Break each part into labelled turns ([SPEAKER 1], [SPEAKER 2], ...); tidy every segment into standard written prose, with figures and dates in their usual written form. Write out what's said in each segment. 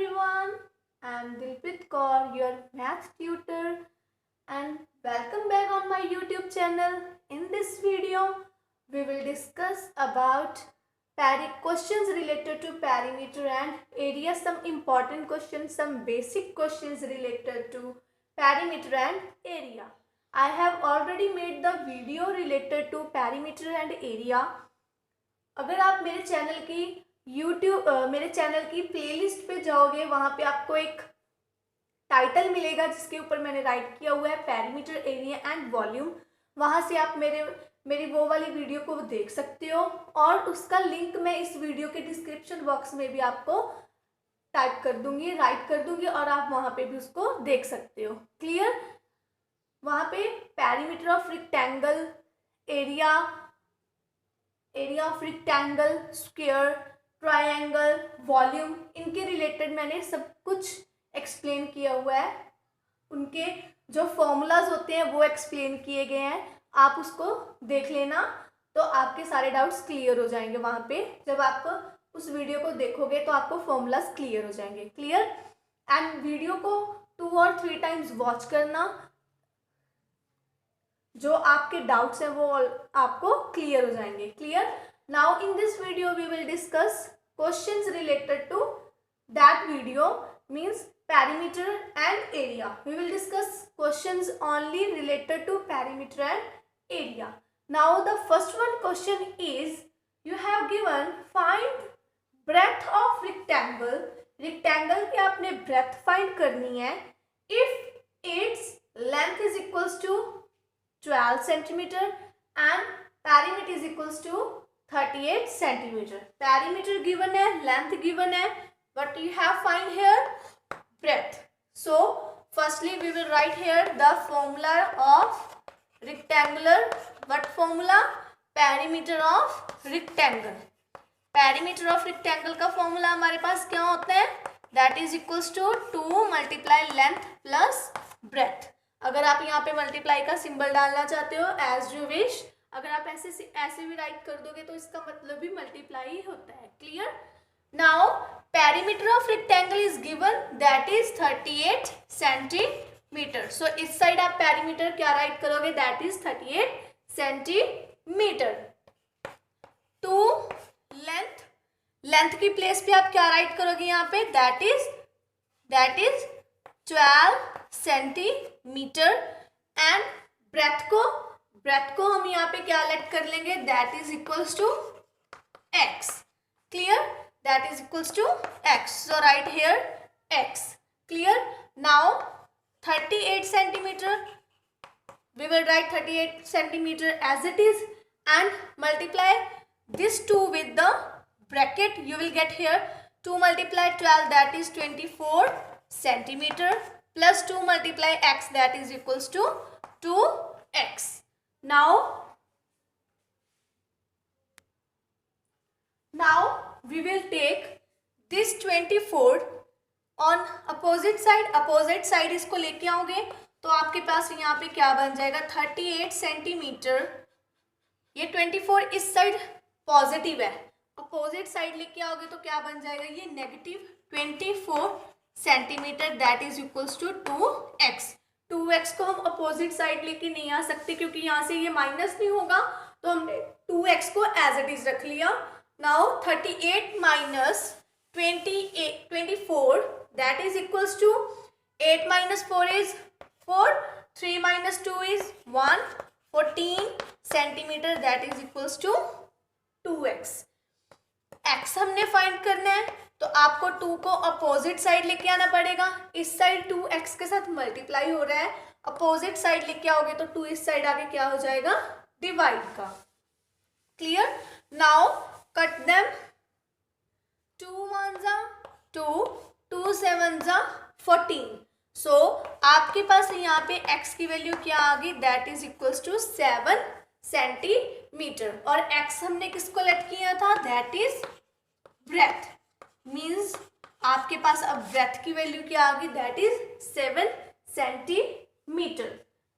[SPEAKER 1] everyone. I am Dilpit Kaur, your math tutor, and welcome back on my YouTube channel. In this video, we will discuss about questions related to perimeter and area, some important questions, some basic questions related to perimeter and area. I have already made the video related to perimeter and area. अगर आप मेरे channel की playlist पे जाओगे, वहाँ पे आपको एक टाइटल मिलेगा जिसके ऊपर मैंने राइट किया हुआ है पेरीमीटर, एरिया एंड वॉल्यूम। वहाँ से आप मेरी वो वाली वीडियो को देख सकते हो और उसका लिंक मैं इस वीडियो के डिस्क्रिप्शन बॉक्स में भी आपको राइट कर दूंगी और आप वहाँ पे भी उसको देख सकते हो। क्लियर? वहाँ पे perimeter of rectangle, area of rectangle, square, triangle, volume, इनके रिलेटेड मैंने सब कुछ एक्सप्लेन किया हुआ है। उनके जो फॉर्मूलाज होते हैं वो एक्सप्लेन किए गए हैं, आप उसको देख लेना तो आपके सारे डाउट्स क्लियर हो जाएंगे। वहाँ पे जब आप उस वीडियो को देखोगे तो आपको फॉर्मूलाज क्लियर हो जाएंगे। क्लियर? एंड वीडियो को 2 और 3 टाइम्स वॉच करना, जो आपके डाउट्स हैं वो आपको क्लियर हो जाएंगे। Clear? Now in this video we will discuss questions related to that video, means perimeter and area. We will discuss questions only related to perimeter and area. Now the first one question is, you have given find breadth of rectangle. Rectangle की आपने breadth find करनी है if its length is equals to 12 centimeter and perimeter is equals to 38 centimeter. Perimeter given है, length given है, what you have find here? Breadth. So firstly we will write here the formula of rectangular. What formula? Perimeter of rectangle. Perimeter of rectangle का formula हमारे पास क्या होता है? That is equals to 2 multiply length plus breadth. अगर आप यहाँ पे multiply का symbol डालना चाहते हो as you wish, अगर आप ऐसे भी write कर दोगे तो इसका मतलब भी multiply ही होता है। Clear? Now perimeter of rectangle is given, that is 38 centimeter. So इस साइड आप perimeter क्या राइट करोगे? That is 38 centimeter. To length की प्लेस पे आप क्या राइट करोगे यहाँ पे? That is 12 centimeter and breadth को हम यहाँ पे क्या लेट कर लेंगे? That is equals to x. Clear? That is equals to x. So write here x. Clear? Now 38 centimeter. We will write 38 centimeter as it is and multiply this 2 with the bracket. You will get here 2 multiply 12, that is 24 centimeter, plus 2 multiply x, that is equals to 2x. Now we will take this 24 on opposite side इसको लेके आओगे तो आपके पास यहाँ पे क्या बन जाएगा? 38 सेंटीमीटर। ये 24 इस साइड पॉजिटिव है, अपोजिट साइड लेके आओगे तो क्या बन जाएगा? ये negative 24 centimetre, that is equals to 2x. 2x को हम अपोजिट साइड लेके नहीं आ सकते क्योंकि यहाँ से ये माइनस नहीं होगा, तो हमने 2x को एज इट इज रख लिया। Now 38 minus 24, that is equals to 8 minus 4 is 4, 3 minus 2 is 1, 14 centimeter, that is equals to 2x. x हमने फाइंड करना है तो आपको 2 को अपोजिट साइड लेके आना पड़ेगा। इस साइड 2x के साथ मल्टीप्लाई हो रहा है, अपोजिट साइड लेके आओगे तो 2 इस साइड आगे क्या हो जाएगा? डिवाइड का। Clear? Now cut them. 2 1s are 2, 2 7s are 14. So आपके पास यहाँ पे x की वैल्यू क्या आ गई? That is equals to 7 centimetre. और x हमने किसको लेट किया था? That is breadth. Means आपके पास अब breadth की वैल्यू क्या आ गई? That is 7 centimetre.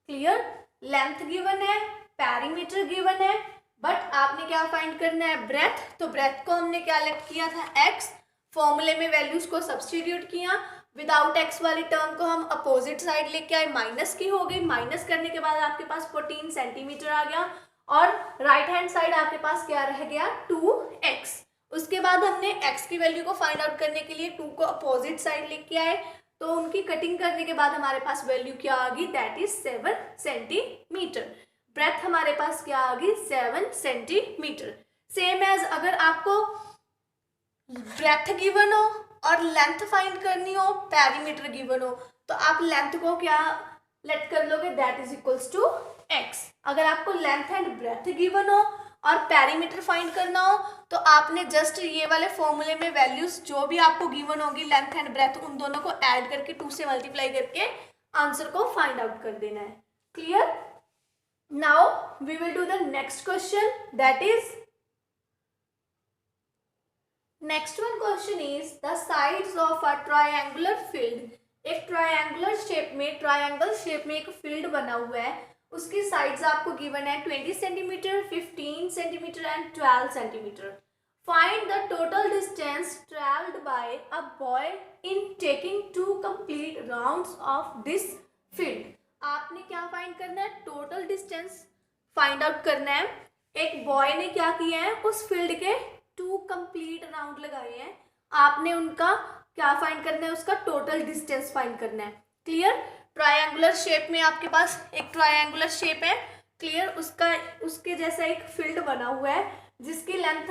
[SPEAKER 1] Clear? Length given है, पेरीमीटर गिवन है, बट आपने क्या फाइंड करना है? ब्रेथ। तो ब्रेथ को हमने क्या लेट किया था? x। फॉर्मूले में वैल्यूज को सब्स्टिट्यूट किया, विदाउट एक्स वाली टर्म को हम अपोजिट साइड लेके आए, माइनस की हो गई, माइनस करने के बाद आपके पास 14 सेंटीमीटर आ गया और राइट हैंड साइड आपके पास क्या रह गया 2x। उसके बाद हमने x की वैल्यू को फाइंड आउट करने के लिए 2 को अपोजिट साइड लेके आए, तो उनकी कटिंग करने के बाद हमारे पास वैल्यू क्या आ गई, दैट इज 7 सेंटीमीटर। ब्रेथ हमारे पास क्या आ गई 7 सेंटीमीटर। सेम एज अगर आपको ब्रेथ गिवन हो और लेंथ फाइंड करनी हो, पेरीमीटर गिवन हो, तो आप लेंथ को क्या लेट कर लोगे, that is equals to x। अगर आपको लेंथ एंड ब्रेथ गिवन हो और पेरीमीटर फाइंड करना हो तो आपने जस्ट ये वाले फॉर्मूले में वैल्यूज जो भी आपको गिवन होगी लेंथ एंड ब्रेथ, उन दोनों को ऐड करके 2 से मल्टीप्लाई करके आंसर को फाइंड आउट कर देना है। Clear? Now we will do the next question, that is next one question is the sides of a triangular field. एक ट्रायंगुलर शेप में, ट्रायंगल शेप में एक फील्ड बना हुआ है, उसकी साइड्स आपको गिवन है 20 centimetre, 15 centimetre and 12 centimetre. Find the total distance travelled bye a boy in taking 2 complete rounds of this field. आपने क्या फाइंड करना है, टोटल डिस्टेंस फाइंड आउट करना है। एक बॉय ने क्या किया है, उस फील्ड के 2 कंप्लीट राउंड लगाए हैं, आपने उनका क्या फाइंड करना है, उसका टोटल डिस्टेंस फाइंड करना है। क्लियर? ट्रायंगुलर शेप में आपके पास एक ट्रायंगुलर शेप है, क्लियर, उसके जैसा एक फील्ड बना हुआ है जिसकी लेंथ,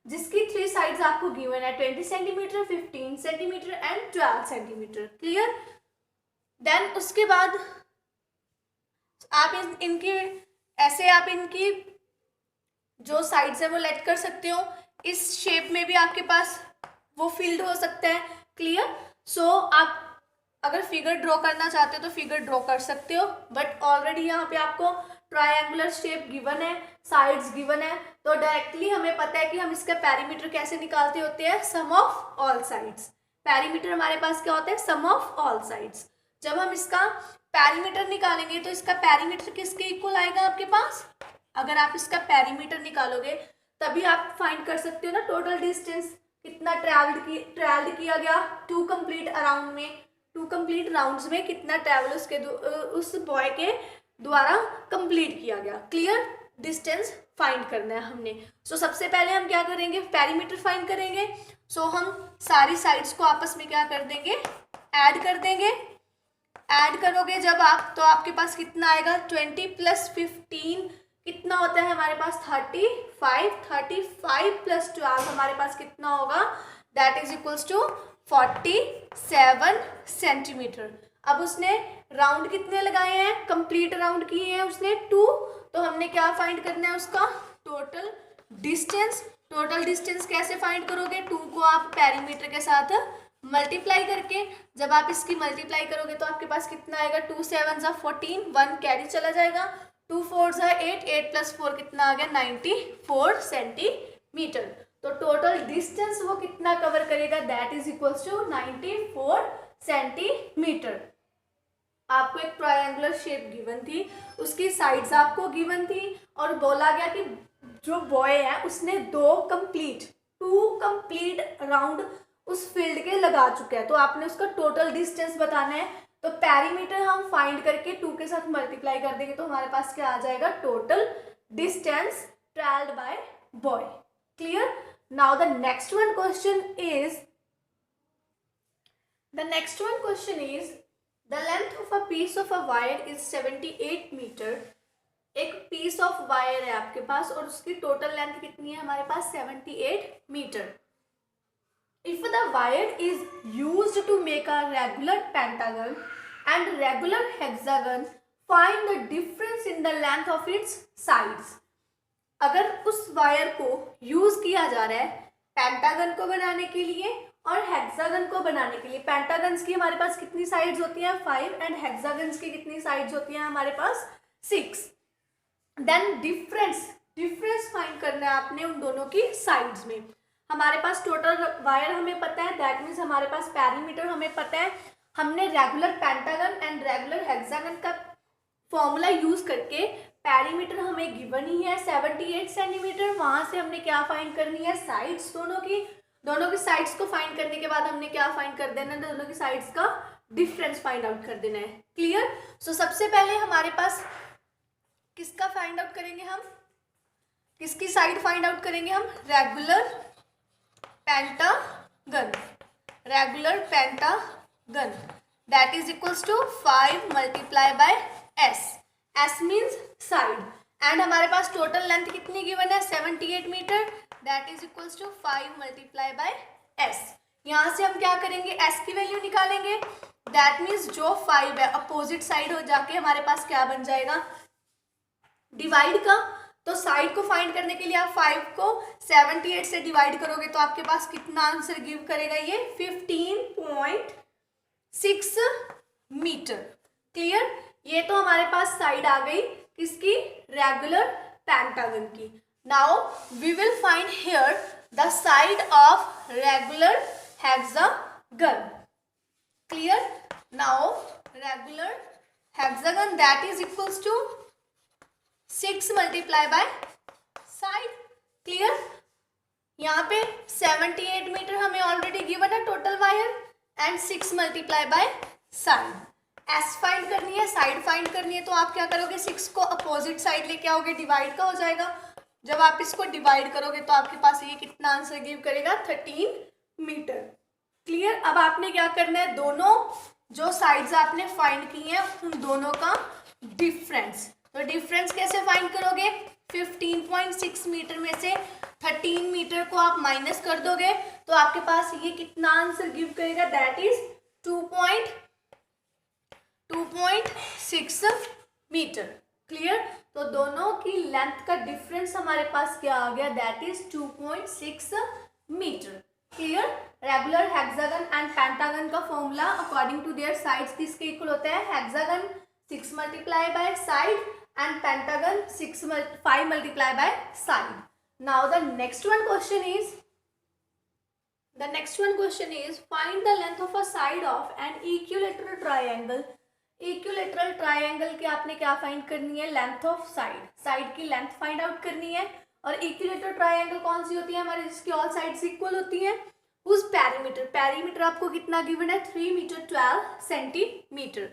[SPEAKER 1] जिसकी 3 साइड्स आपको गिवन है 20 centimetre, 15 centimetre and 12 centimetre. Clear? Then उसके बाद आप इनकी ऐसे आप इनकी जो साइड्स है वो लेट कर सकते हो। इस शेप में भी आपके पास वो फील्ड हो सकता है। क्लियर? सो आप अगर फिगर ड्रॉ करना चाहते हो तो फिगर ड्रॉ कर सकते हो, बट ऑलरेडी यहाँ पे आपको ट्रायंगुलर शेप गिवन है, साइड्स गिवन है, तो डायरेक्टली हमें पता है कि हम इसका पेरीमीटर कैसे निकालते होते हैं, सम ऑफ ऑल साइड्स। पेरीमीटर हमारे पास क्या होता है, सम ऑफ ऑल साइड्स। जब हम इसका पेरीमीटर निकालेंगे तो इसका पेरीमीटर किसके इक्वल आएगा आपके पास, अगर आप इसका पेरीमीटर निकालोगे तभी आप फाइंड कर सकते हो ना टोटल डिस्टेंस कितना ट्रैवल्ड किया गया 2 कंप्लीट अराउंड में, 2 कंप्लीट राउंड्स में कितना ट्रैवल उस बॉय के द्वारा कंप्लीट किया गया। क्लियर? डिस्टेंस फाइंड करना है हमने। सो सबसे पहले हम क्या करेंगे, पेरीमीटर फाइंड करेंगे। सो हम सारी साइड्स को आपस में क्या कर देंगे, ऐड कर देंगे। ऐड करोगे जब आप, तो आपके पास कितना आएगा, 20 + 15 कितना होता है हमारे पास 35, 35 + 12 हमारे पास कितना होगा, that is equals to 47 centimetre. अब उसने राउंड कितने लगाए हैं, कंप्लीट राउंड किए हैं उसने 2, तो हमने क्या फाइंड करना है, उसका टोटल डिस्टेंस। टोटल डिस्टेंस कैसे फाइंड करोगे, 2 को आप पेरीमीटर के साथ मल्टीप्लाई करके, जब आप इसकी मल्टीप्लाई करोगे तो आपके पास कितना आएगा, 2 × 7 = 14, 1 कैरी चला जाएगा, 2 × 4 = 8, 8 + 4 कितना आ गया 94 सेंटीमीटर। तो टोटल डिस्टेंस वो कितना कवर करेगा, that is equals to 94 centimetre. आपको एक ट्रायंगुलर शेप गिवन थी, उसकी साइड्स आपको गिवन थी और बोला गया कि जो बॉय है उसने 2 कंप्लीट राउंड उस फील्ड के लगा चुका है, तो आपने उसका टोटल डिस्टेंस बताना है। तो पेरीमीटर हम फाइंड करके 2 के साथ मल्टीप्लाई कर देंगे तो हमारे पास क्या आ जाएगा, total distance travelled bye boy. Clear? Now the next one question is the length of a piece of a wire is 78 meter। एक पीस ऑफ वायर है आपके पास और उसकी टोटल लेंथ कितनी है हमारे पास 78 metre. If the wire is used to make a regular pentagon and regular hexagon, find the difference in the length of its sides। अगर उस वायर को यूज किया जा रहा है पेंटागन को बनाने के लिए और हेक्सागन को बनाने के लिए, पेंटागन्स की हमारे पास कितनी साइड्स होती हैं 5 एंड हेक्सागन्स की कितनी साइड्स होती हैं हमारे पास 6। देन डिफरेंस फाइंड करना है आपने उन दोनों की साइड्स में। हमारे पास टोटल वायर हमें पता है, दैट मीन्स हमारे पास पेरीमीटर हमें पता है। हमने regular pentagon and regular hexagon का फॉर्मूला यूज करके पेरीमीटर हमें गिवन ही है 78 सेंटीमीटर, वहां से हमने क्या फाइंड करनी है, साइड्स दोनों की। दोनों की साइड्स को फाइंड करने के बाद हमने क्या फाइंड कर देना है, दोनों की साइड्स का डिफरेंस फाइंड आउट कर देना है। क्लियर। सो सबसे पहले हमारे पास किसका फाइंड आउट करेंगे हम, किसकी साइड फाइंड आउट करेंगे हम, regular pentagon, regular pentagon that is equals to 5 multiply by S, S means side, and हमारे पास टोटल लेंथ कितनी गिवन है 78 metre, that is equals to 5 multiply by S. यहाँ से हम क्या करेंगे, एस की वैल्यू निकालेंगे, दैट मीन्स जो 5 है अपोजिट साइड हो जाके हमारे पास क्या बन जाएगा, डिवाइड का। तो साइड को फाइंड करने के लिए आप 5 को 78 से डिवाइड करोगे तो आपके पास कितना आंसर गिव करेगा, ये 15.6 मीटर। क्लियर। ये तो हमारे पास साइड आ गई किसकी, रेगुलर पेंटागन की। Now we will find here the side of regular hexagon. Clear. Now regular hexagon that is equals to 6 multiply by side. Clear. यहाँ पे 78 मीटर हमें ऑलरेडी गिवन है total wire, and 6 multiply by side. S find करनी है, side find करनी है, तो आप क्या करोगे, 6 को अपोजिट साइड लेके आओगे, डिवाइड का हो जाएगा। जब आप इसको डिवाइड करोगे तो आपके पास ये कितना आंसर गिव करेगा, 13 मीटर। क्लियर। अब आपने क्या करना है, दोनों जो साइड्स आपने फाइंड की हैं उन दोनों का डिफरेंस, तो डिफरेंस कैसे फाइंड करोगे, 15.6 मीटर में से 13 मीटर को आप माइनस कर दोगे तो आपके पास ये कितना आंसर गिव करेगा, दैट इज 2.6 मीटर। क्लियर। तो दोनों की लेंथ का डिफरेंस हमारे पास क्या आ गया, that is 2.6 metre. Clear. Regular hexagon and pentagon का formula according to their sides किसके इक्वल होता है, hexagon 6 multiply by side and pentagon 5 multiply by side. Now the next one question is find the length of a side of an equilateral triangle. Equilateral triangle के आपने क्या find करनी है, length of side, side की length find out करनी है। और equilateral triangle कौन सी होती है हमारे, जिसकी ऑल साइड्स इक्वल होती हैं। उस पेरीमीटर, पेरीमीटर आपको कितना गिवन है, 3 मीटर 12 सेंटीमीटर।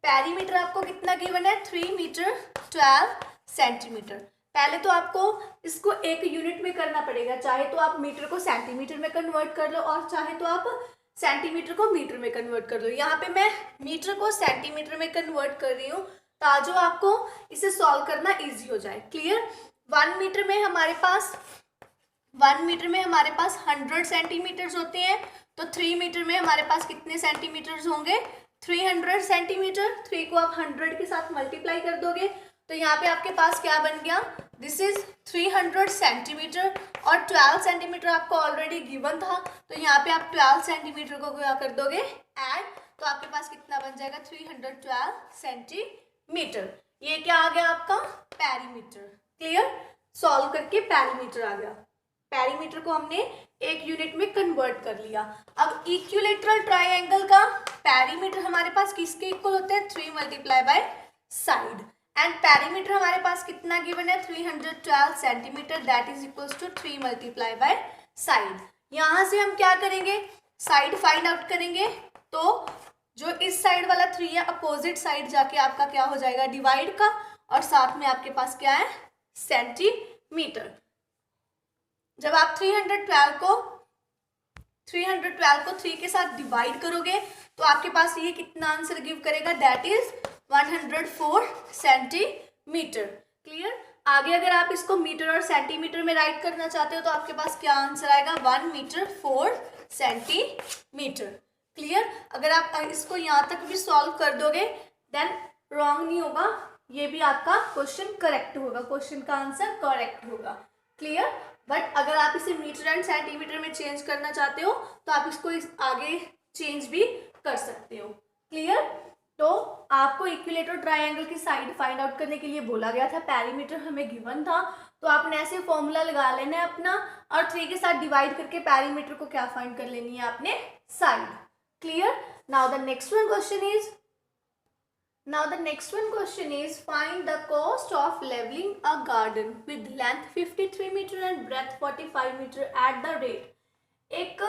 [SPEAKER 1] पेरीमीटर आपको कितना गिवन है, 3 मीटर 12 सेंटीमीटर। पहले तो आपको इसको एक यूनिट में करना पड़ेगा, चाहे तो आप मीटर को सेंटीमीटर में कन्वर्ट कर लो और चाहे तो आप सेंटीमीटर को मीटर में कन्वर्ट कर लो। यहाँ पे मैं मीटर को सेंटीमीटर में कन्वर्ट कर रही हूँ ताकि आपको इसे सॉल्व करना इजी हो जाए। क्लियर। 1 मीटर में हमारे पास 100 सेंटीमीटर्स होते हैं, तो 3 मीटर में हमारे पास कितने सेंटीमीटर्स होंगे, 300 सेंटीमीटर। 3 को आप 100 के साथ मल्टीप्लाई कर दोगे तो यहाँ पे आपके पास क्या बन गया, दिस इज 300 सेंटीमीटर, और 12 सेंटीमीटर आपको ऑलरेडी गिवन था, तो यहाँ पे आप 12 सेंटीमीटर को क्या कर दोगे, ऐड, तो आपके पास कितना बन जाएगा, 312 सेंटीमीटर। ये क्या आ गया आपका, पेरीमीटर। क्लियर। सॉल्व करके पेरीमीटर आ गया, पेरीमीटर को हमने एक यूनिट में कन्वर्ट कर लिया। अब इक्विलेटरल ट्राइंगल का पेरीमीटर हमारे पास किसके इक्वल होते हैं, 3 multiply by side, and perimeter हमारे पास कितना गिवन है, 312 centimetre, that is equals to 3 multiply by side. यहाँ से हम क्या करेंगे, साइड फाइंड आउट करेंगे, तो जो इस साइड वाला 3 है अपोजिट साइड जाके आपका क्या हो जाएगा, डिवाइड का, और साथ में आपके पास क्या है, सेंटीमीटर। जब आप 312 को 3 के साथ डिवाइड करोगे तो आपके पास ये कितना आंसर गिव करेगा, दैट इज 104 सेंटीमीटर। क्लियर। आगे अगर आप इसको मीटर और सेंटीमीटर में राइट करना चाहते हो तो आपके पास क्या आंसर आएगा, 1 मीटर 4 सेंटीमीटर। क्लियर। अगर आप इसको यहाँ तक भी सॉल्व कर दोगे देन रॉन्ग नहीं होगा, ये भी आपका क्वेश्चन करेक्ट होगा, क्वेश्चन का आंसर करेक्ट होगा। क्लियर। बट अगर आप इसे मीटर एंड सेंटीमीटर में चेंज करना चाहते हो तो आप इसको आगे चेंज भी कर सकते हो। क्लियर। तो आपको इक्विलेटरल ट्राइंगल की साइड फाइंड आउट करने के लिए बोला गया था, पेरीमीटर हमें गिवन था, तो आपने ऐसे फॉर्मूला लगा लेना है अपना, और 3 के साथ डिवाइड करके पेरीमीटर को क्या फाइंड कर लेनी है आपने, side. Clear. Now the next one question is find the cost of leveling a garden with length 53 meter and breadth 45 meter at the rate एक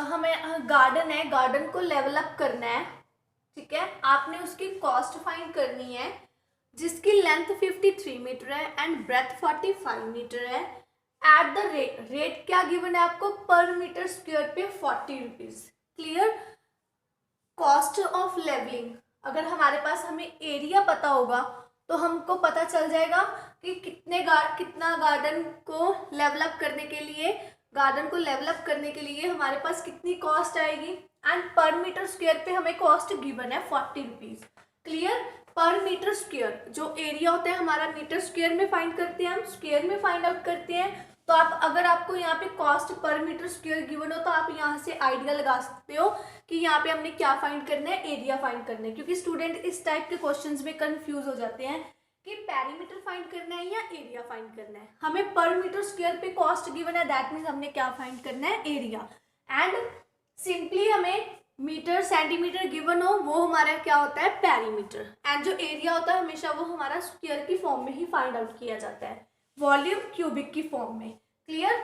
[SPEAKER 1] हमें गार्डन है, गार्डन को लेवल अप करना है, ठीक है। आपने उसकी कॉस्ट फाइंड करनी है जिसकी लेंथ 53 मीटर है एंड ब्रेथ 45 मीटर है। एट द रेट क्या गिवन है आपको, पर मीटर स्क्वायर पे 40 rupees. Clear. Cost of levelling, अगर हमारे पास हमें एरिया पता होगा तो हमको पता चल जाएगा कि कितना गार्डन को लेवलअप करने के लिए, हमारे पास कितनी कॉस्ट आएगी। एंड पर मीटर स्क्वायर पे हमें कॉस्ट गिवन है 40 रुपीज। क्लियर। पर मीटर स्क्वायर जो एरिया होता है हमारा, मीटर स्क्वायर में फाइंड करते हैं हम, स्क्वायर में फाइंड आउट करते हैं। तो आप अगर आपको यहाँ पे cost per metre square given हो तो आप यहाँ से आइडिया लगा सकते हो कि यहाँ पे हमने क्या फाइंड करना है, एरिया फाइंड करना है। क्योंकि स्टूडेंट इस टाइप के क्वेश्चंस में कंफ्यूज हो जाते हैं कि पेरीमीटर फाइंड करना है या एरिया फाइंड करना है। हमें पर मीटर स्क्वायर पे कॉस्ट गिवन है, दैट मीन्स हमने क्या फाइंड करना है, एरिया। एंड सिंपली हमें मीटर सेंटीमीटर गिवन हो वो हमारा क्या होता है, पेरीमीटर। एंड जो एरिया होता है हमेशा वो हमारा स्क्वायर की फॉर्म में ही फाइंड आउट किया जाता है, वॉल्यूम क्यूबिक की फॉर्म में। क्लियर।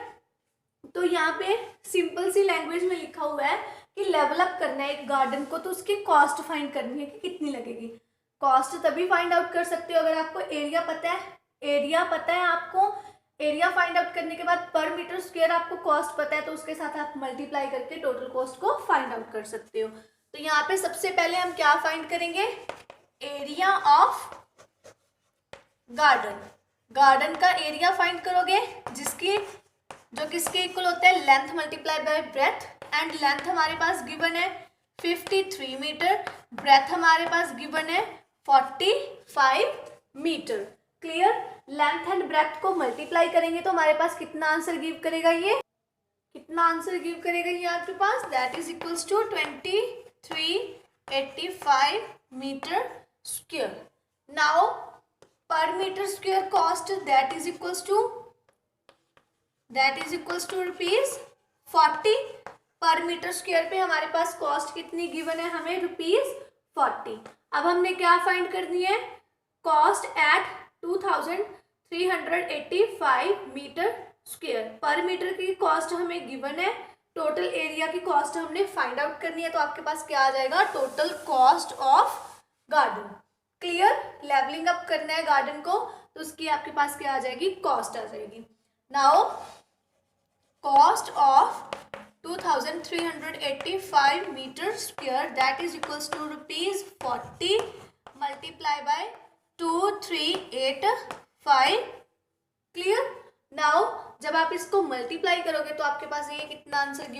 [SPEAKER 1] तो यहाँ पे सिंपल सी लैंग्वेज में लिखा हुआ है कि लेवल अप करना है एक गार्डन को, तो उसकी कॉस्ट फाइंड करनी है कि कितनी लगेगी। कॉस्ट तभी फाइंड आउट कर सकते हो अगर आपको एरिया पता है। एरिया पता है आपको, एरिया फाइंड आउट करने के बाद पर मीटर स्क्वायर आपको कॉस्ट पता है, तो उसके साथ आप मल्टीप्लाई करके टोटल कॉस्ट को फाइंड आउट कर सकते हो। तो यहाँ पे सबसे पहले हम क्या फाइंड करेंगे, एरिया ऑफ गार्डन। गार्डन का एरिया फाइंड करोगे जो किसके इक्वल होता है, length multiply by breadth. And length हमारे पास गिवन है 53 मीटर, ब्रेथ हमारे पास गिवन है 45 metre. Clear. Length and breadth को मल्टीप्लाई करेंगे तो हमारे पास कितना आंसर गिव करेगा, ये कितना आंसर गिव करेगा ये आपके पास, that is equals to 2385 metre square. Now per metre square cost that is equals to rupees 40। Per metre square पे हमारे पास कॉस्ट कितनी गिवन है, हमें रुपीज 40। अब हमने क्या फाइंड करनी है, cost at 2385 metre square. Per metre की कॉस्ट हमें गिवन है, टोटल एरिया की कॉस्ट हमने फाइंड आउट करनी है। तो आपके पास क्या आ जाएगा, total cost of garden. Clear. Levelling up करना है गार्डन को तो उसकी आपके पास क्या आ जाएगी, कॉस्ट आ जाएगी। Now cost of 2385 metre square that is equals to rupees 40 multiply by 2385। Clear. Now जब आप इसको मल्टीप्लाई करोगे तो आपके पास ये कितना आंसर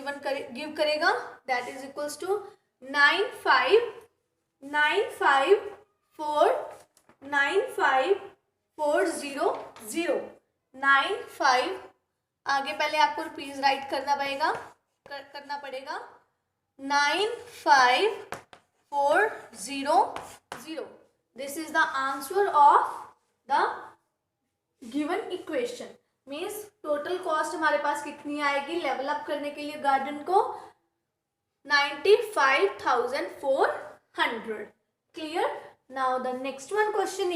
[SPEAKER 1] गिव करेगा, दैट इज इक्वल्स टू 95 आगे पहले आपको रुपीज राइट करना पड़ेगा 95,400। This is the answer of the given equation. Means total cost हमारे पास कितनी आएगी लेवल अप करने के लिए गार्डन को, 95,400। Clear. Now the next one question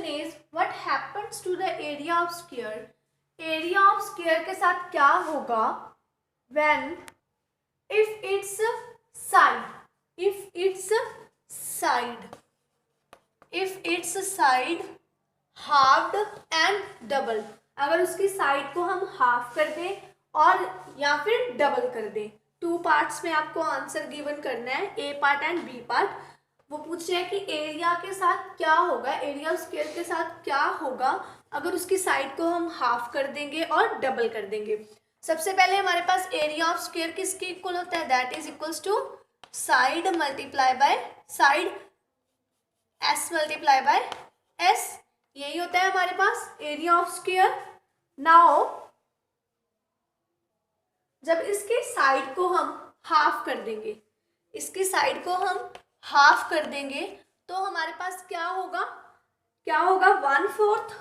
[SPEAKER 1] is what happens to the area of square. Area of square के साथ क्या होगा when if it's side halved and double. अगर उसकी साइड को हम हाफ कर दें और या फिर डबल कर दें, 2 पार्ट्स में आपको आंसर गिवन करना है, ए पार्ट एंड बी पार्ट। वो पूछ रहे हैं कि एरिया के साथ क्या होगा, एरिया ऑफ स्क्वायर के साथ क्या होगा अगर उसकी साइड को हम हाफ कर देंगे और डबल कर देंगे। सबसे पहले हमारे पास एरिया ऑफ स्क्वायर किसके इक्वल होता है, that is equals to side multiply by side, S multiply by S. यही होता है हमारे पास एरिया ऑफ स्क्वायर। नाउ जब इसके साइड को हम हाफ कर देंगे, तो हमारे पास क्या होगा 1/4,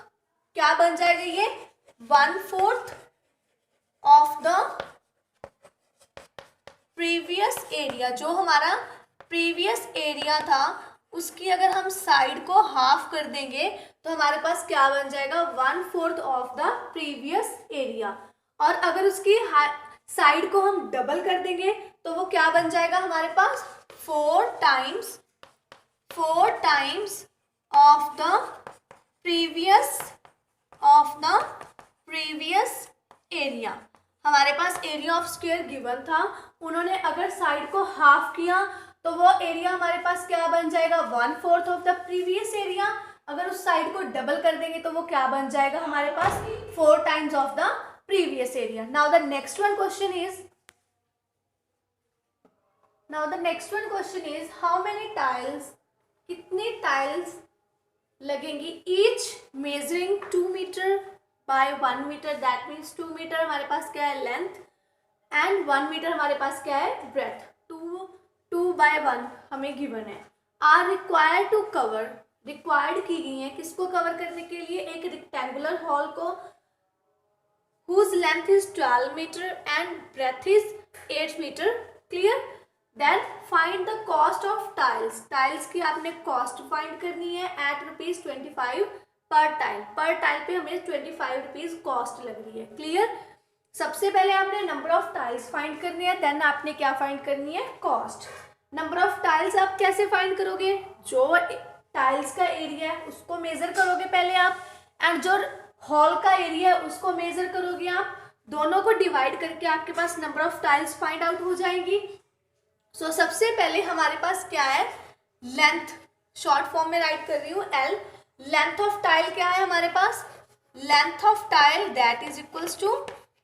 [SPEAKER 1] क्या बन जाएगा ये 1/4 ऑफ द प्रीवियस एरिया। जो हमारा प्रीवियस एरिया था उसकी अगर हम साइड को हाफ कर देंगे तो हमारे पास क्या बन जाएगा, 1/4 ऑफ द प्रीवियस एरिया। और अगर उसकी साइड को हम डबल कर देंगे तो वो क्या बन जाएगा हमारे पास, 4 times of the previous area. हमारे पास एरिया ऑफ स्क्वायर गिवन था, उन्होंने अगर साइड को हाफ किया तो वो एरिया हमारे पास क्या बन जाएगा, 1/4 ऑफ द प्रीवियस एरिया। अगर उस साइड को डबल कर देंगे तो वो क्या बन जाएगा हमारे पास, 4 times of the previous area. Now the next one question is how many tiles, कितनी टाइल्स लगेंगी, each measuring 2 metre by 1 metre, that means 2 metre हमारे पास क्या है लेंथ एंड 1 मीटर हमारे पास क्या है ब्रेथ। 2 बाय 1 हमें गिवन है। Are required to cover, required की गई है किसको कवर करने के लिए, एक रेक्टेंगुलर हॉल को whose length is 12 meter and breadth is 8 meter, clear। Then find the cost of tiles, tiles की आपने cost find करनी है at ₹25 पर टाइल पे हमें 25 रुपीज कॉस्ट लग रही है, क्लियर। सबसे पहले आपने नंबर ऑफ टाइल्स फाइंड करनी है, देन आपने क्या फाइंड करनी है, कॉस्ट। नंबर ऑफ टाइल्स आप कैसे फाइंड करोगे, जो टाइल्स का एरिया है उसको मेजर करोगे पहले आप, एंड जो हॉल का एरिया है उसको मेजर करोगे आप, दोनों को डिवाइड करके आपके पास number of tiles find out हो जाएंगी। सो सबसे पहले हमारे पास क्या है, लेंथ, शॉर्ट फॉर्म में राइट कर रही हूँ L। लेंथ ऑफ टाइल क्या है हमारे पास, length of tile that is equals to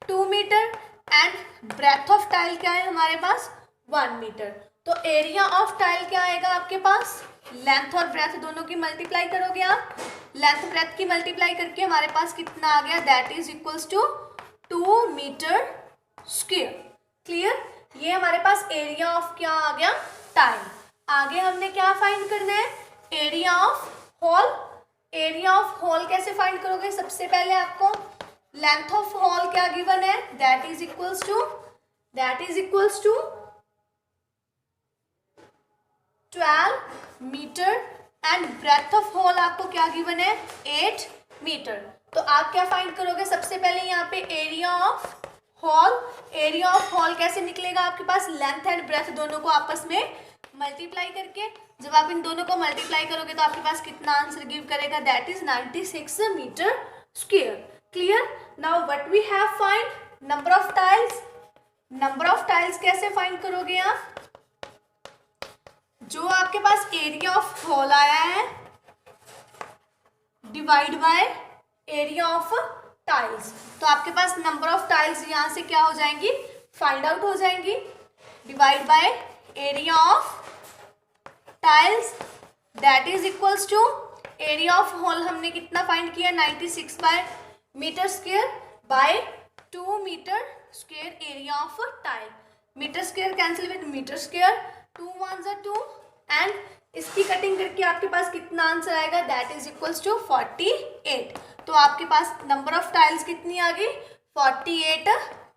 [SPEAKER 1] 2 metre and breadth of tile क्या है हमारे पास 1 मीटर। तो एरिया ऑफ टाइल क्या आएगा आपके पास, लेंथ और ब्रेथ दोनों की मल्टीप्लाई करोगे आप, लेंथ ब्रेथ की मल्टीप्लाई करके हमारे पास कितना आ गया, that is equals to 2 metre square, clear. ये हमारे पास एरिया ऑफ क्या आ गया, टाइल। आगे हमने क्या फाइंड करना है, area of hall. Area of hall कैसे फाइंड करोगे, सबसे पहले आपको लेंथ ऑफ हॉल क्या गिवन है, that is equals to 12 metre and breadth of hall आपको क्या गिवन है, 8 मीटर। तो आप क्या फाइंड करोगे, सबसे पहले यहाँ पे area of hall. Area of hall कैसे निकलेगा आपके पास, लेंथ एंड ब्रेथ दोनों को आपस में मल्टीप्लाई करके। जब आप इन दोनों को मल्टीप्लाई करोगे तो आपके पास कितना आंसर गिव करेगा, that is 96 metre square, clear. Now what we have find, number of tiles. Number of tiles कैसे फाइंड करोगे आप, जो आपके पास एरिया ऑफ हॉल आया है divide by area of tiles, तो आपके पास नंबर ऑफ टाइल्स यहाँ से क्या हो जाएंगी, फाइंड आउट हो जाएंगी, divide by area of tiles that is equals to area of hall हमने कितना फाइंड किया, 96 by metre square by 2 metre square area of tile. Metre square cancel with metre square, 2 1 जा 2 एंड इसकी cutting करके आपके पास कितना आंसर आएगा, दैट इज इक्वल्स टू 48। तो आपके पास नंबर ऑफ टाइल्स कितनी आ गई, 48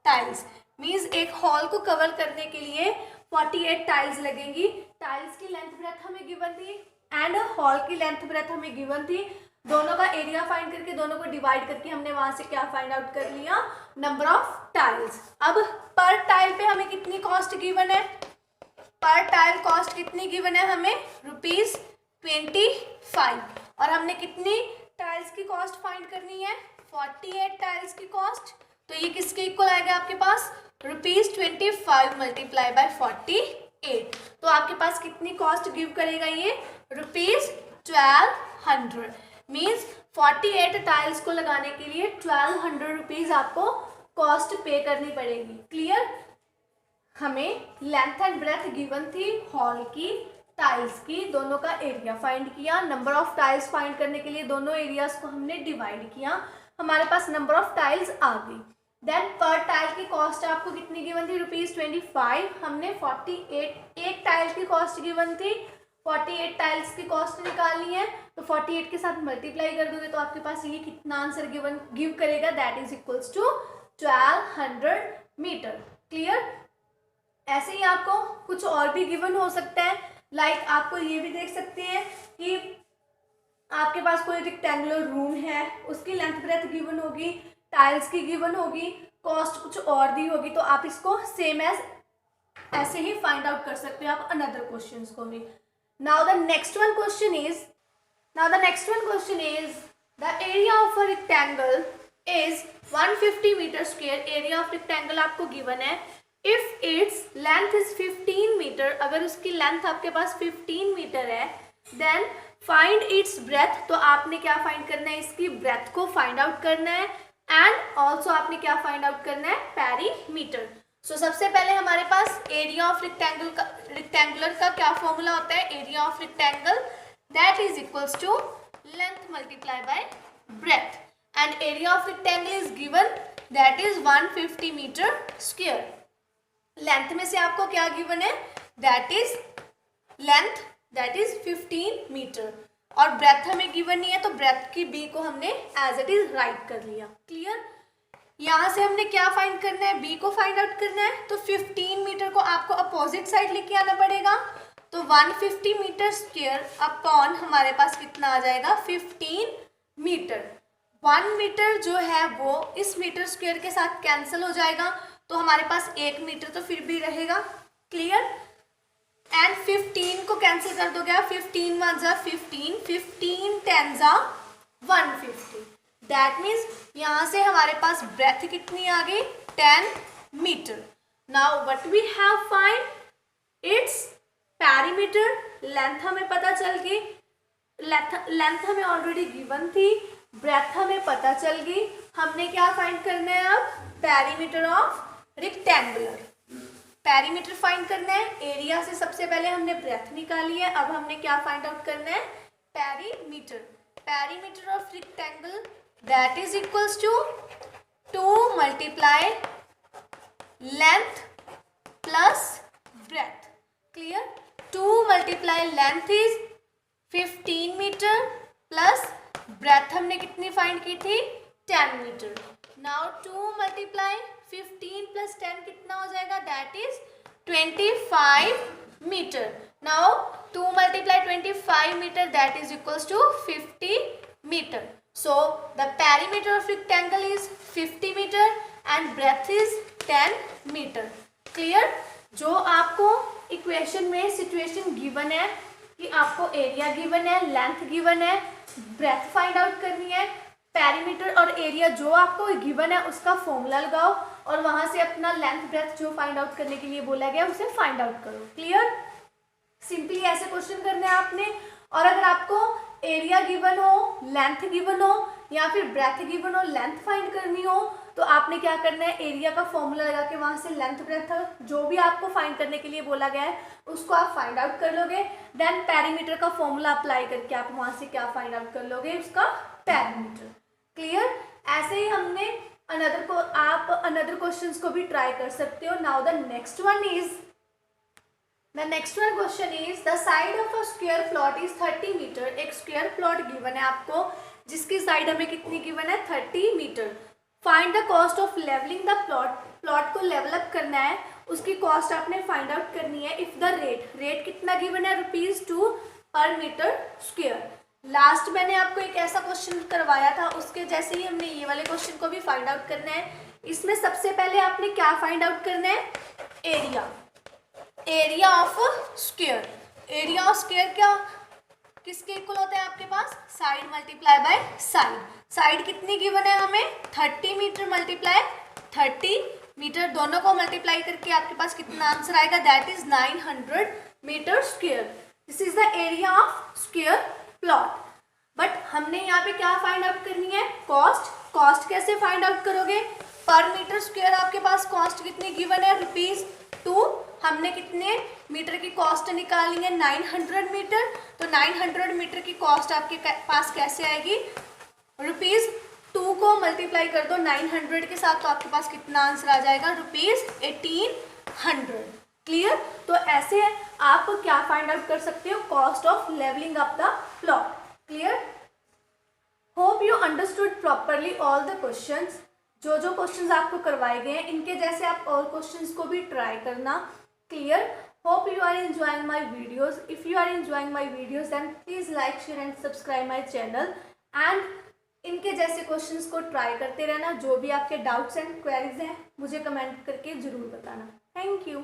[SPEAKER 1] टाइल्स। मीन्स एक हॉल को कवर करने के लिए 48 टाइल्स लगेंगी। टाइल्स की लेंथ ब्रेथ हमें गिवन थी एंड हॉल की लेंथ ब्रेथ हमें गिवन थी, दोनों का एरिया फाइंड करके दोनों को डिवाइड करके हमने वहां से क्या फाइंड आउट कर लिया, नंबर ऑफ टाइल्स। अब पर टाइल पे हमें कितनी कॉस्ट गिवन है, पर टाइल कॉस्ट कितनी गिवन है हमें, ₹25। और हमने कितनी टाइल्स की कॉस्ट फाइंड करनी है, 48 टाइल्स की कॉस्ट। तो ये किसके इक्वल आएगा आपके पास, ₹25 मल्टीप्लाई बाय 48। तो आपके पास कितनी कॉस्ट गिव करेगा ये, ₹1200। मीन्स 48 टाइल्स को लगाने के लिए 1200 रुपीज आपको कॉस्ट पे करनी पड़ेगी, क्लियर। हमें लेंथ एंड ब्रेथ गिवन थी हॉल की, टाइल्स की, दोनों का एरिया फाइंड किया। नंबर ऑफ टाइल्स फाइंड करने के लिए दोनों एरियाज को हमने डिवाइड किया, हमारे पास नंबर ऑफ टाइल्स आ गई। देन पर टाइल की कॉस्ट आपको कितनी गिवन थी, ₹25। हमने 48 एक टाइल की कॉस्ट गिवन थी, 48 टाइल्स की कॉस्ट निकालनी है, तो 48 के साथ मल्टीप्लाई कर दोगे तो आपके पास ये कितना आंसर गिव करेगा, that is equals to 1200 metre, clear. ऐसे ही आपको कुछ और भी गिवन हो सकता है, लाइक आपको ये भी देख सकते हैं कि आपके पास कोई रेक्टेंगुलर रूम है, उसकी लेंथ ब्रेथ गिवन होगी, टाइल्स की गिवन होगी, कॉस्ट कुछ और दी होगी, तो आप इसको सेम एज ऐसे ही फाइंड आउट कर सकते हो आप अनदर क्वेश्चंस को भी. Now the next one question is the area of a rectangle is 150 meter square. Area of rectangle आपको गिवन है. If its length is 15 meter, अगर उसकी लेंथ आपके पास 15 मीटर है, देन फाइंड इट्स ब्रेथ. तो आपने क्या फाइंड करना है, इसकी ब्रेथ को फाइंड आउट करना है. एंड ऑल्सो आपने क्या फाइंड आउट करना है, पेरीमीटर. सो सबसे पहले हमारे पास एरिया ऑफ रेक्टेंगुलर का क्या फॉर्मूला होता है. Area of rectangle that is equals to length multiply by breadth. And area of rectangle is given that is 150 meter square. Length में से आपको क्या गिवन है, that is length that is 15 meter और ब्रेथ हमें given नहीं है, तो ब्रेथ की बी को हमने एज इट इज राइट कर लिया. क्लियर. यहाँ से हमने क्या फाइंड करना है, बी को फाइंड आउट करना है. तो 15 मीटर को आपको अपोजिट साइड लेके आना पड़ेगा. तो 150 मीटर स्क्वायर अपॉन हमारे पास कितना आ जाएगा, 15 मीटर. 1 मीटर जो है वो इस मीटर स्क्वायर के साथ कैंसिल हो जाएगा, तो हमारे पास 1 मीटर तो फिर भी रहेगा. क्लियर. एंड 15 को कैंसिल कर दोगे आप. 15 1 जा 15, 15 10 जा 150. दैट मीन्स यहाँ से हमारे पास ब्रेथ कितनी आ गई, 10 meter. Now what we have find, its perimeter. Length हमें पता चल गई, लेंथ हमें ऑलरेडी गिवन थी, ब्रेथ हमें पता चल गई. हमने क्या फाइंड करना है अब, perimeter of rectangular. Perimeter find करना है. एरिया से सबसे पहले हमने ब्रेथ निकाली है, अब हमने क्या फाइंड आउट करना है, perimeter. Perimeter of rectangle that is equals to 2 multiply length plus breadth. Clear. 2 multiply length is 15 meter plus breadth हमने कितनी फाइंड की थी, 10 मीटर. नाउ 2 मल्टीप्लाई 15 प्लस 10 कितना हो जाएगा, that is 25 meter. Now 2 multiply 25 meter that is equals to 50 meter. So the perimeter of rectangle is 50 meter and breadth is 10 meter. Clear? जो आपको equation में सिचुएशन गिवन है कि आपको एरिया गिवन है, लेंथ गिवन है, ब्रेथ फाइंड आउट करनी है, पेरीमीटर और एरिया जो आपको गिवन है उसका फॉर्मूला लगाओ और वहां से अपना लेंथ ब्रेथ जो फाइंड आउट करने के लिए बोला गया उसे फाइंड आउट करो. क्लियर. सिंपली ऐसे क्वेश्चन करने हैं आपने. और अगर आपको एरिया गिवन हो, लेंथ गिवन हो या फिर ब्रेथ गिवन हो, लेंथ फाइंड करनी हो, तो आपने क्या करना है, एरिया का फॉर्मूला लगा के वहां से लेंथ ब्रेथ जो भी आपको फाइंड करने के लिए बोला गया है उसको आप फाइंड आउट कर लोगे. देन पेरीमीटर का फॉर्मूला अप्लाई करके आप वहां से क्या फाइंड आउट कर लोगे, उसका पेरीमीटर. क्लियर. ऐसे ही हमने अनदर क्वेश्चंस को भी ट्राई कर सकते हो. Now the next one question is the side of a square plot is 30 meter. एक स्क्वायर प्लॉट गिवन है आपको जिसकी साइड हमें कितनी गिवन है, 30 meter. Find the cost of levelling the plot को लेवल अप करना है, उसकी कॉस्ट आपने फाइंड आउट करनी है. इफ द रेट कितना गिवन है, ₹2 पर मीटर स्क्वायर. लास्ट मैंने आपको एक ऐसा क्वेश्चन करवाया था, उसके जैसे ही हमने ये वाले क्वेश्चन को भी फाइंड आउट करना है. इसमें सबसे पहले आपने क्या फाइंड आउट करना है, area of square. Area of square क्या किसके इक्वल होता है आपके पास, side multiply by side. Side कितनी गिवन है हमें, 30 मीटर मल्टीप्लाई 30 मीटर. दोनों को मल्टीप्लाई करके आपके पास कितना आंसर आएगा, that is 900 meter square. This is the area of square plot. But हमने यहाँ पे क्या फाइंड आउट करनी है, कॉस्ट. कॉस्ट कैसे फाइंड आउट करोगे, पर मीटर स्क्वायर आपके पास कॉस्ट कितनी गिवन है, ₹2. हमने कितने मीटर की कॉस्ट निकाली है, 900 मीटर. तो 900 मीटर की कॉस्ट आपके पास कैसे आएगी, ₹2 को मल्टीप्लाई कर दो 900 के साथ, तो आपके पास कितना आंसर आ जाएगा, ₹1800. क्लियर. तो ऐसे आप क्या फाइंड आउट कर सकते हो, cost of levelling up the plot. Clear. Hope you understood properly all the questions. जो जो क्वेश्चंस आपको करवाए गए हैं इनके जैसे आप और क्वेश्चंस को भी ट्राई करना. Clear. Hope you are enjoying my videos. If you are enjoying my videos, then please like, share and subscribe my channel. And इनके जैसे क्वेश्चंस को ट्राई करते रहना. जो भी आपके डाउट्स एंड क्वेरीज हैं मुझे कमेंट करके ज़रूर बताना. Thank you.